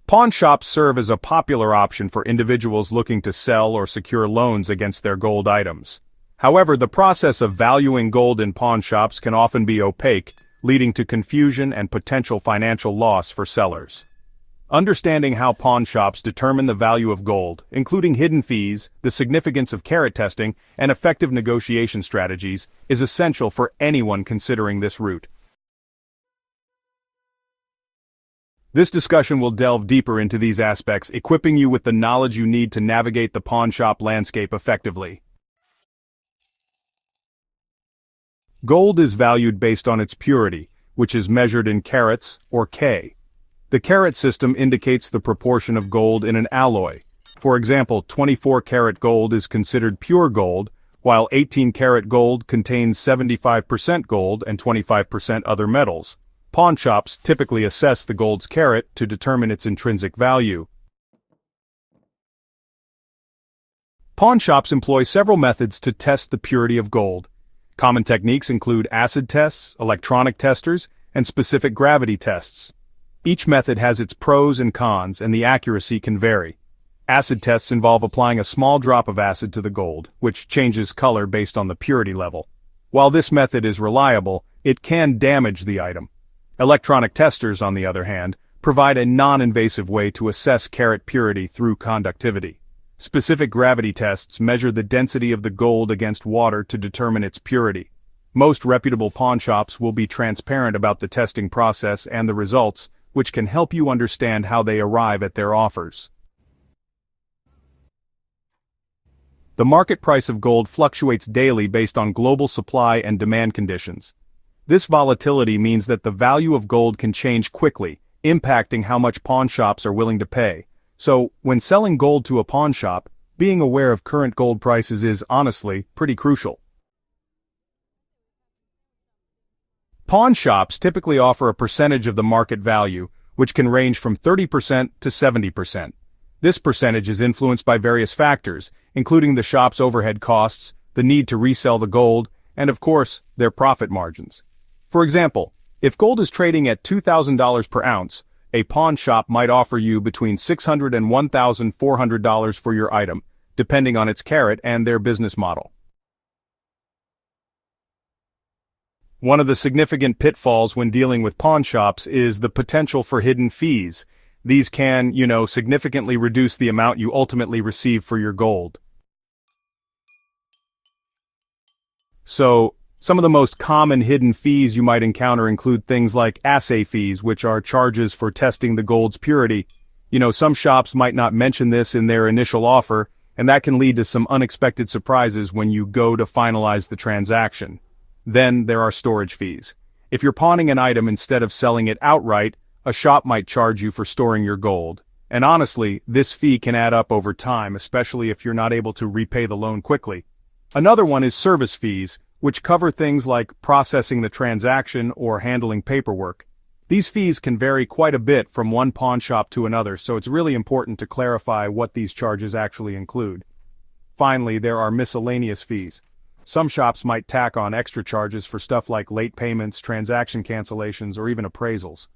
Pawn shops serve as a popular option for individuals looking to sell or secure loans against their gold items. However, the process of valuing gold in pawn shops can often be opaque, leading to confusion and potential financial loss for sellers. Understanding how pawn shops determine the value of gold, including hidden fees, the significance of carat testing, and effective negotiation strategies, is essential for anyone considering this route. This discussion will delve deeper into these aspects, equipping you with the knowledge you need to navigate the pawn shop landscape effectively. Gold is valued based on its purity, which is measured in carats, or K. The carat system indicates the proportion of gold in an alloy. For example, 24-karat gold is considered pure gold, while 18-karat gold contains 75% gold and 25% other metals. Pawn shops typically assess the gold's carat to determine its intrinsic value. Pawn shops employ several methods to test the purity of gold. Common techniques include acid tests, electronic testers, and specific gravity tests. Each method has its pros and cons, and the accuracy can vary. Acid tests involve applying a small drop of acid to the gold, which changes color based on the purity level. While this method is reliable, it can damage the item. Electronic testers, on the other hand, provide a non-invasive way to assess carat purity through conductivity. Specific gravity tests measure the density of the gold against water to determine its purity. Most reputable pawn shops will be transparent about the testing process and the results, which can help you understand how they arrive at their offers. The market price of gold fluctuates daily based on global supply and demand conditions. This volatility means that the value of gold can change quickly, impacting how much pawn shops are willing to pay. So, when selling gold to a pawn shop, being aware of current gold prices is, honestly, pretty crucial. Pawn shops typically offer a percentage of the market value, which can range from 30% to 70%. This percentage is influenced by various factors, including the shop's overhead costs, the need to resell the gold, and of course, their profit margins. For example, if gold is trading at $2,000 per ounce, a pawn shop might offer you between $600 and $1,400 for your item, depending on its carat and their business model. One of the significant pitfalls when dealing with pawn shops is the potential for hidden fees. These can, significantly reduce the amount you ultimately receive for your gold. So, some of the most common hidden fees you might encounter include things like assay fees, which are charges for testing the gold's purity. Some shops might not mention this in their initial offer, and that can lead to some unexpected surprises when you go to finalize the transaction. Then there are storage fees. If you're pawning an item instead of selling it outright, a shop might charge you for storing your gold. And honestly, this fee can add up over time, especially if you're not able to repay the loan quickly. Another one is service fees, which cover things like processing the transaction or handling paperwork. These fees can vary quite a bit from one pawn shop to another, so it's really important to clarify what these charges actually include. Finally, there are miscellaneous fees. Some shops might tack on extra charges for stuff like late payments, transaction cancellations, or even appraisals.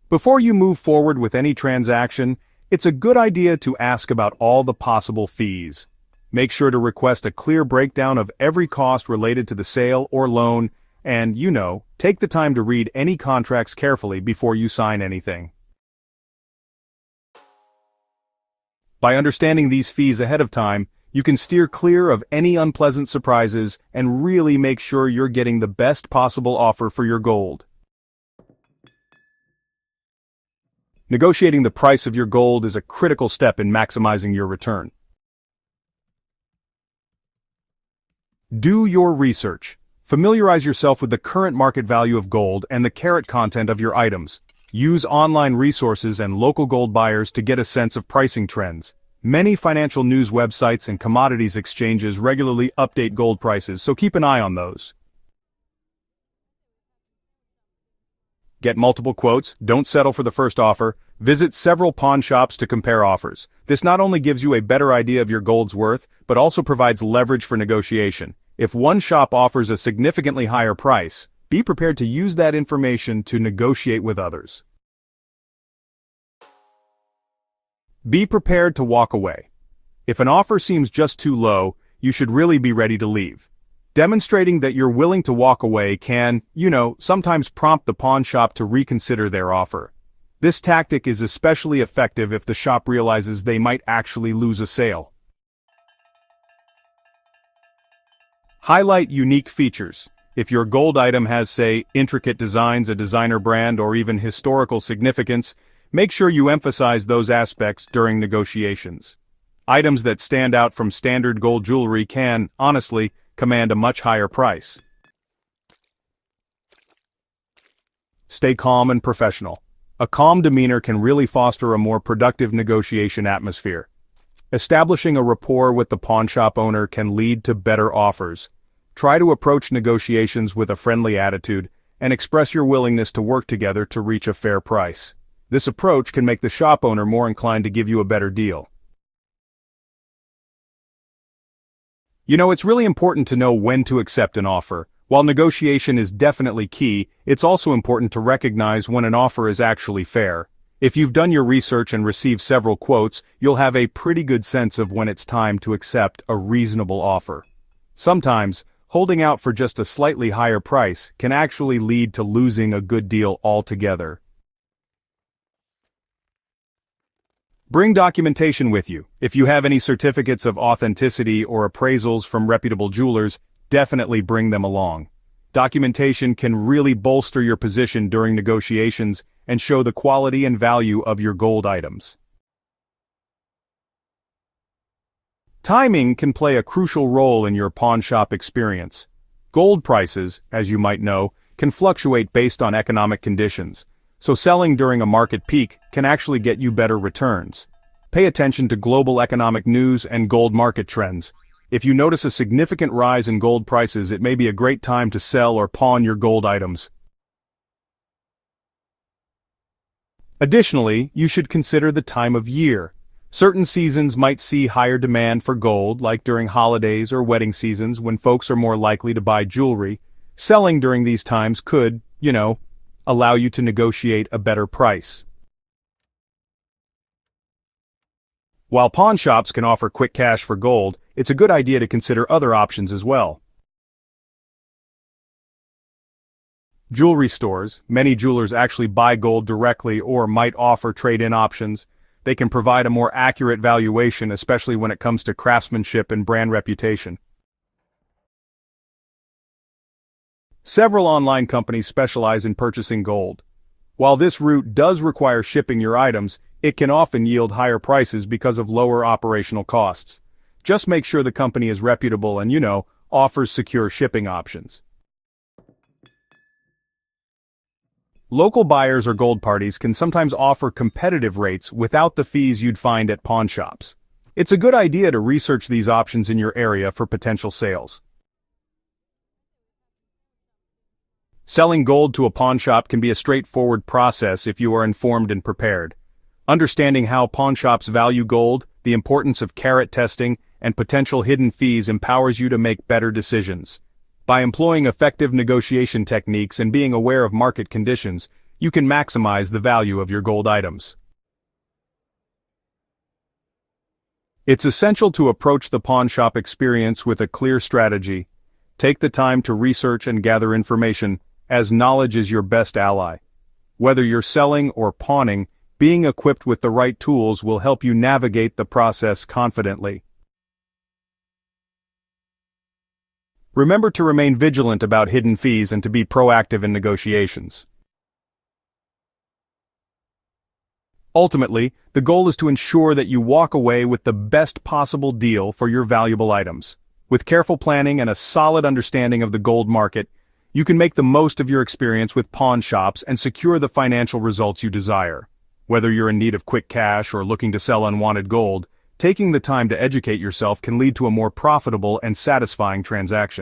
Before you move forward with any transaction, it's a good idea to ask about all the possible fees. Make sure to request a clear breakdown of every cost related to the sale or loan, and, take the time to read any contracts carefully before you sign anything. By understanding these fees ahead of time, you can steer clear of any unpleasant surprises and really make sure you're getting the best possible offer for your gold. Negotiating the price of your gold is a critical step in maximizing your return. Do your research. Familiarize yourself with the current market value of gold and the carat content of your items. Use online resources and local gold buyers to get a sense of pricing trends. Many financial news websites and commodities exchanges regularly update gold prices, so keep an eye on those. Get multiple quotes, don't settle for the first offer, visit several pawn shops to compare offers. This not only gives you a better idea of your gold's worth, but also provides leverage for negotiation. If one shop offers a significantly higher price, be be prepared to use that information to negotiate with others. Be prepared to walk away. If an offer seems just too low, you should really be ready to leave. Demonstrating that you're willing to walk away can, sometimes prompt the pawn shop to reconsider their offer. This tactic is especially effective if the shop realizes they might actually lose a sale. Highlight unique features. If your gold item has, say, intricate designs, a designer brand, or even historical significance, make sure you emphasize those aspects during negotiations. Items that stand out from standard gold jewelry can, honestly, command a much higher price. Stay calm and professional. A calm demeanor can really foster a more productive negotiation atmosphere. Establishing a rapport with the pawnshop owner can lead to better offers. Try to approach negotiations with a friendly attitude and express your willingness to work together to reach a fair price. This approach can make the shop owner more inclined to give you a better deal. It's really important to know when to accept an offer. While negotiation is definitely key, it's also important to recognize when an offer is actually fair. If you've done your research and received several quotes, you'll have a pretty good sense of when it's time to accept a reasonable offer. Sometimes, holding out for just a slightly higher price can actually lead to losing a good deal altogether. Bring documentation with you. If you have any certificates of authenticity or appraisals from reputable jewelers, definitely bring them along. Documentation can really bolster your position during negotiations and show the quality and value of your gold items. Timing can play a crucial role in your pawnshop experience. Gold prices, as you might know, can fluctuate based on economic conditions. So selling during a market peak can actually get you better returns. Pay attention to global economic news and gold market trends. If you notice a significant rise in gold prices, it may be a great time to sell or pawn your gold items. Additionally, you should consider the time of year. Certain seasons might see higher demand for gold, like during holidays or wedding seasons when folks are more likely to buy jewelry. Selling during these times could, allow you to negotiate a better price. While pawn shops can offer quick cash for gold, it's a good idea to consider other options as well. Jewelry stores. Many jewelers actually buy gold directly or might offer trade-in options. They can provide a more accurate valuation, especially when it comes to craftsmanship and brand reputation. Several online companies specialize in purchasing gold. While this route does require shipping your items, it can often yield higher prices because of lower operational costs. Just make sure the company is reputable and, offers secure shipping options. Local buyers or gold parties can sometimes offer competitive rates without the fees you'd find at pawn shops. It's a good idea to research these options in your area for potential sales. Selling gold to a pawn shop can be a straightforward process if you are informed and prepared. Understanding how pawn shops value gold, the importance of Karat testing, and potential hidden fees empowers you to make better decisions. By employing effective negotiation techniques and being aware of market conditions, you can maximize the value of your gold items. It's essential to approach the pawn shop experience with a clear strategy. Take the time to research and gather information, as knowledge is your best ally. Whether you're selling or pawning, being equipped with the right tools will help you navigate the process confidently. Remember to remain vigilant about hidden fees and to be proactive in negotiations. Ultimately, the goal is to ensure that you walk away with the best possible deal for your valuable items. With careful planning and a solid understanding of the gold market, you can make the most of your experience with pawn shops and secure the financial results you desire. Whether you're in need of quick cash or looking to sell unwanted gold, taking the time to educate yourself can lead to a more profitable and satisfying transaction.